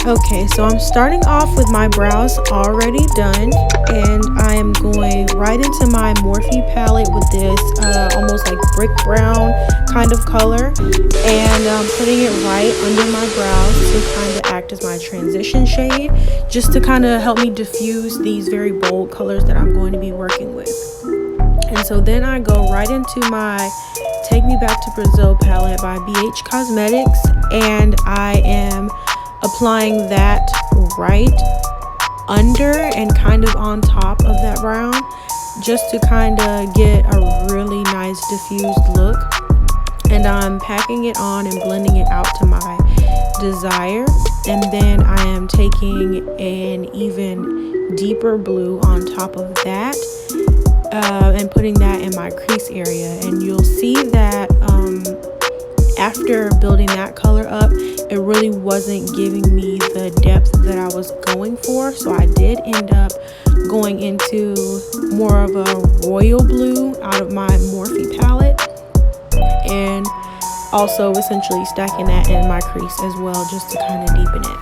Okay, so I'm starting off with my brows already done, and I am going right into my Morphe palette with this almost like brick brown kind of color, and putting it right under my brows to kind of act as my transition shade, just to kind of help me diffuse these very bold colors that I'm going to be working with. And so then I go right into my Take Me Back to Brazil palette by BH Cosmetics, and I am applying that right under and kind of on top of that brown, just to kind of get a really nice diffused look. And I'm packing it on and blending it out to my desire, and then I am taking an even deeper blue on top of that, and putting that in my crease area. And you'll see that after building that color up, it really wasn't giving me the depth that I was going for, so I did end up going into more of a royal blue out of my Morphe palette, and also essentially stacking that in my crease as well, just to kind of deepen it.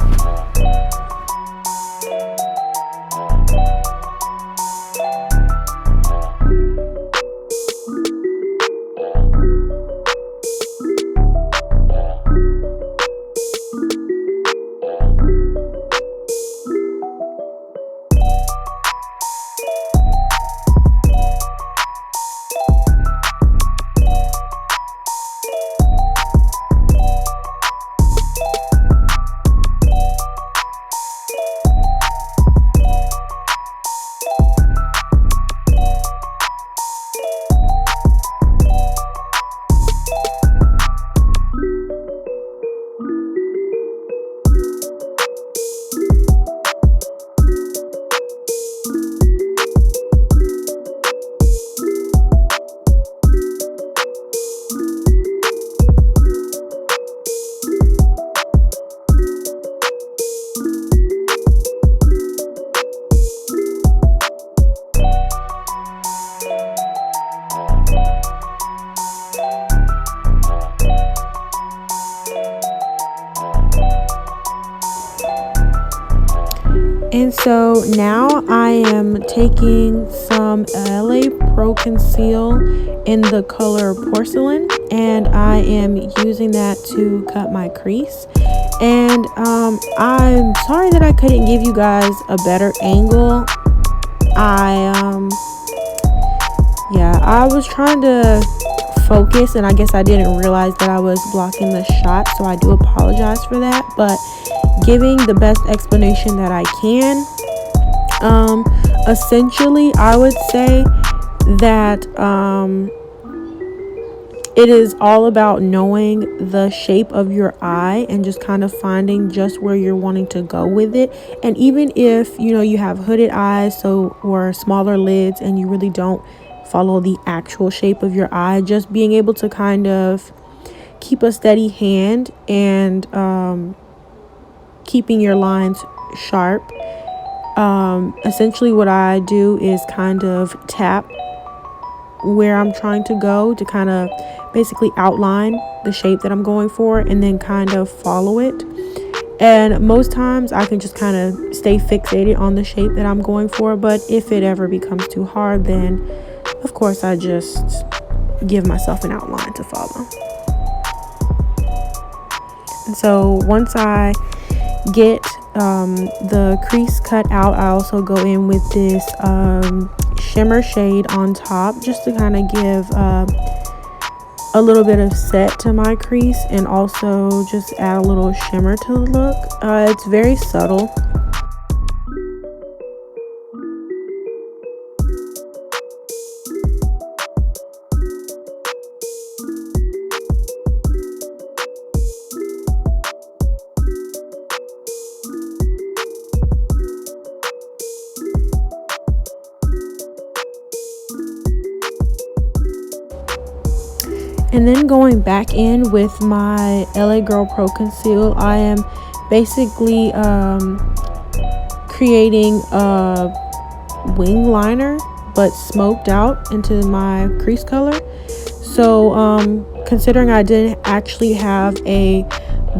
And so now I am taking some LA Pro Conceal in the color Porcelain, and I am using that to cut my crease. And I'm sorry that I couldn't give you guys a better angle. I was trying to focus, and I guess I didn't realize that I was blocking the shot, so I do apologize for that, but giving the best explanation that I can. Essentially, I would say that it is all about knowing the shape of your eye and just kind of finding just where you're wanting to go with it. And even if you have hooded eyes, or smaller lids, and you really don't follow the actual shape of your eye, just being able to kind of keep a steady hand and keeping your lines sharp. Essentially what I do is kind of tap where I'm trying to go to kind of basically outline the shape that I'm going for, and then kind of follow it. And most times I can just kind of stay fixated on the shape that I'm going for, but if it ever becomes too hard, then of course I just give myself an outline to follow. And so once I get the crease cut out, I also go in with this shimmer shade on top, just to kind of give a little bit of set to my crease, and also just add a little shimmer to the look. It's very subtle. And then going back in with my LA Girl Pro Conceal, I am basically creating a wing liner, but smoked out into my crease color. So considering I didn't actually have a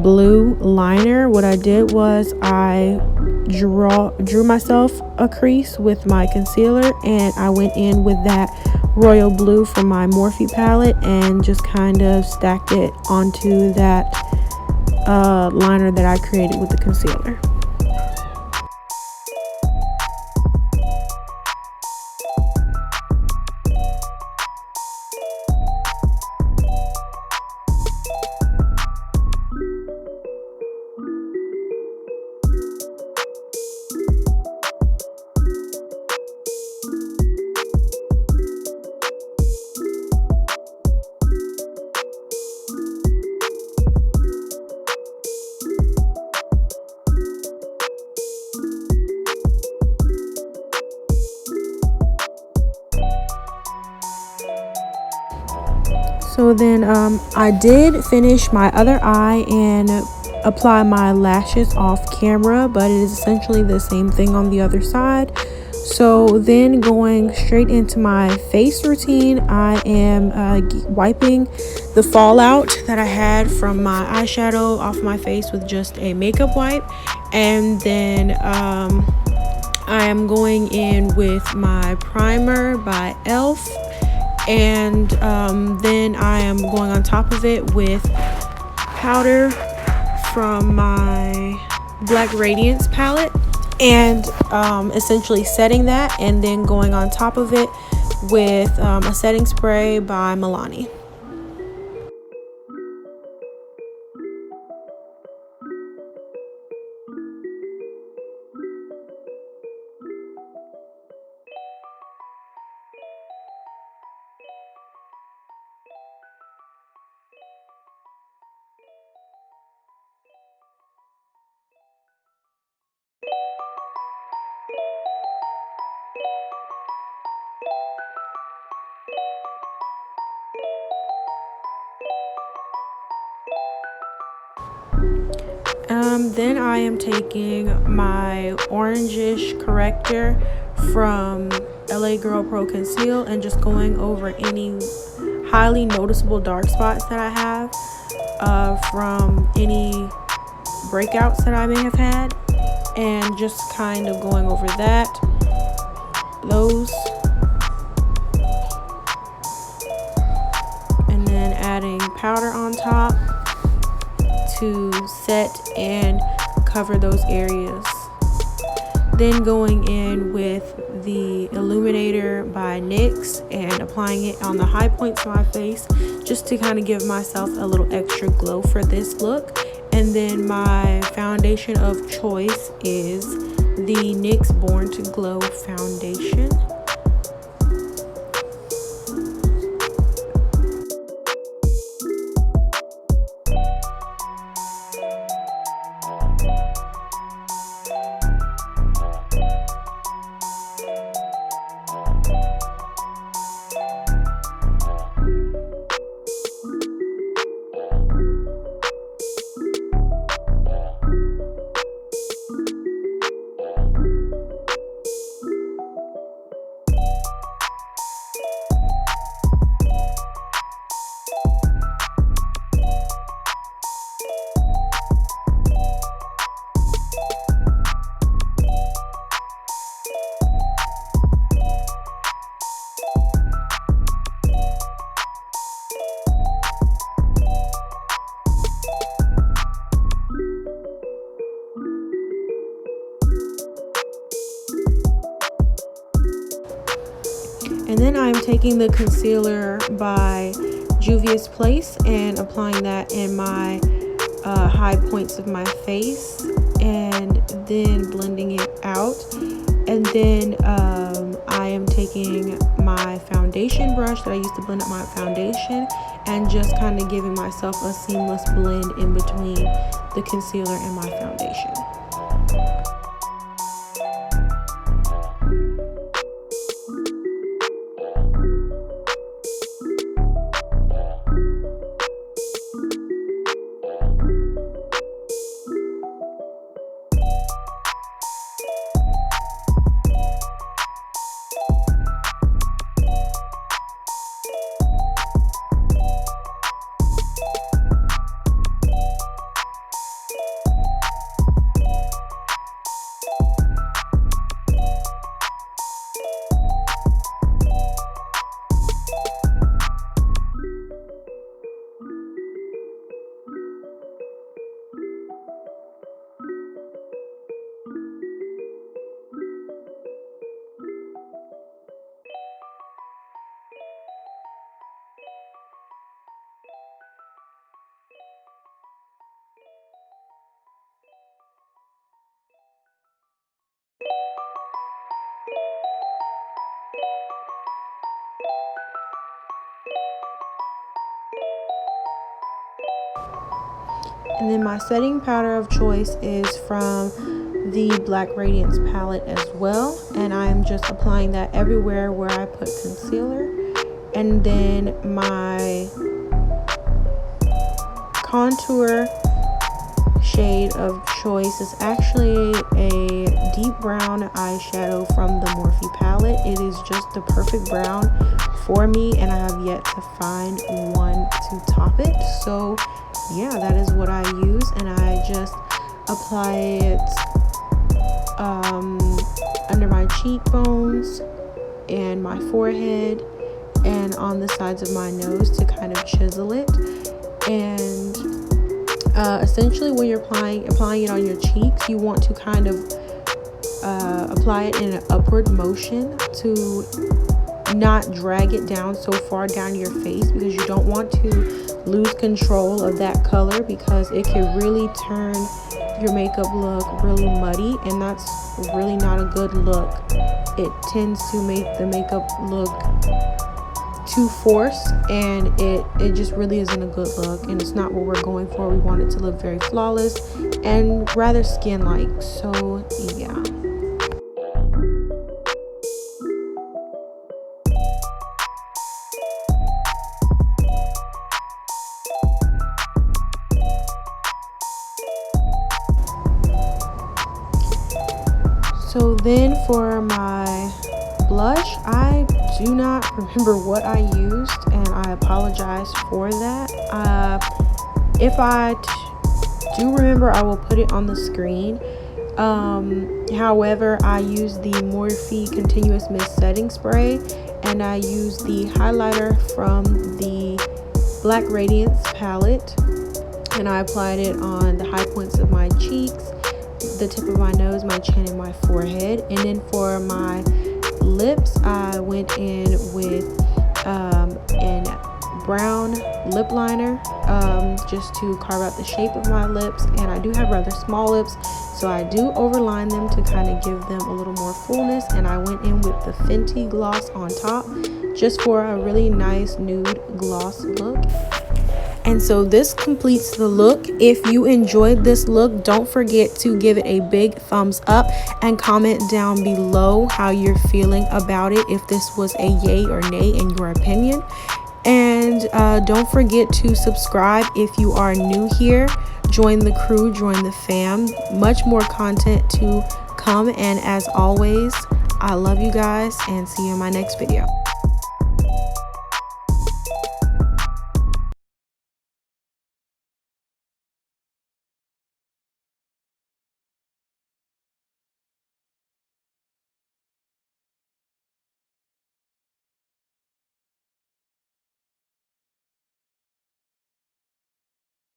blue liner, what I did was I drew myself a crease with my concealer, and I went in with that royal blue from my Morphe palette and just kind of stacked it onto that liner that I created with the concealer. So then I did finish my other eye and apply my lashes off camera, but it is essentially the same thing on the other side. So then going straight into my face routine, I am wiping the fallout that I had from my eyeshadow off my face with just a makeup wipe. And then I am going in with my primer by e.l.f. and then I am going on top of it with powder from my Black Radiance palette, and essentially setting that, and then going on top of it with a setting spray by Milani. Then I am taking my orangish corrector from LA Girl Pro Conceal and just going over any highly noticeable dark spots that I have from any breakouts that I may have had, and just kind of going over those, and then adding powder on top to set and cover those areas. Then going in with the illuminator by NYX and applying it on the high points of my face just to kind of give myself a little extra glow for this look. And then my foundation of choice is the NYX Born to Glow foundation. And then I'm taking the concealer by Juvia's Place and applying that in my high points of my face, and then blending it out. And then I am taking my foundation brush that I used to blend up my foundation and just kind of giving myself a seamless blend in between the concealer and my foundation. And then my setting powder of choice is from the Black Radiance palette as well, and I'm just applying that everywhere where I put concealer. And then my contour shade of choice is actually a deep brown eyeshadow from the Morphe palette. It is just the perfect brown for me, and I have yet to find one to top it. So yeah, that is what I use, and I just apply it under my cheekbones and my forehead and on the sides of my nose to kind of chisel it. And essentially when you're applying it on your cheeks, you want to kind of apply it in an upward motion to not drag it down so far down your face, because you don't want to lose control of that color, because it can really turn your makeup look really muddy, and that's really not a good look. It tends to make the makeup look too forced, and it just really isn't a good look, and it's not what we're going for. We want it to look very flawless and rather skin-like. So yeah. So then for my blush, I do not remember what I used, and I apologize for that. If I do remember, I will put it on the screen. However, I use the Morphe Continuous Mist Setting Spray, and I use the highlighter from the Black Radiance palette, and I applied it on the high points of my cheeks, the tip of my nose, my chin, and my forehead. And then for my lips, I went in with an brown lip liner just to carve out the shape of my lips, and I do have rather small lips, so I do overline them to kind of give them a little more fullness. And I went in with the Fenty gloss on top just for a really nice nude gloss look. And so this completes the look. If you enjoyed this look, don't forget to give it a big thumbs up and comment down below how you're feeling about it, if this was a yay or nay in your opinion. And don't forget to subscribe if you are new here. Join the crew, join the fam. Much more content to come, and as always, I love you guys, and see you in my next video.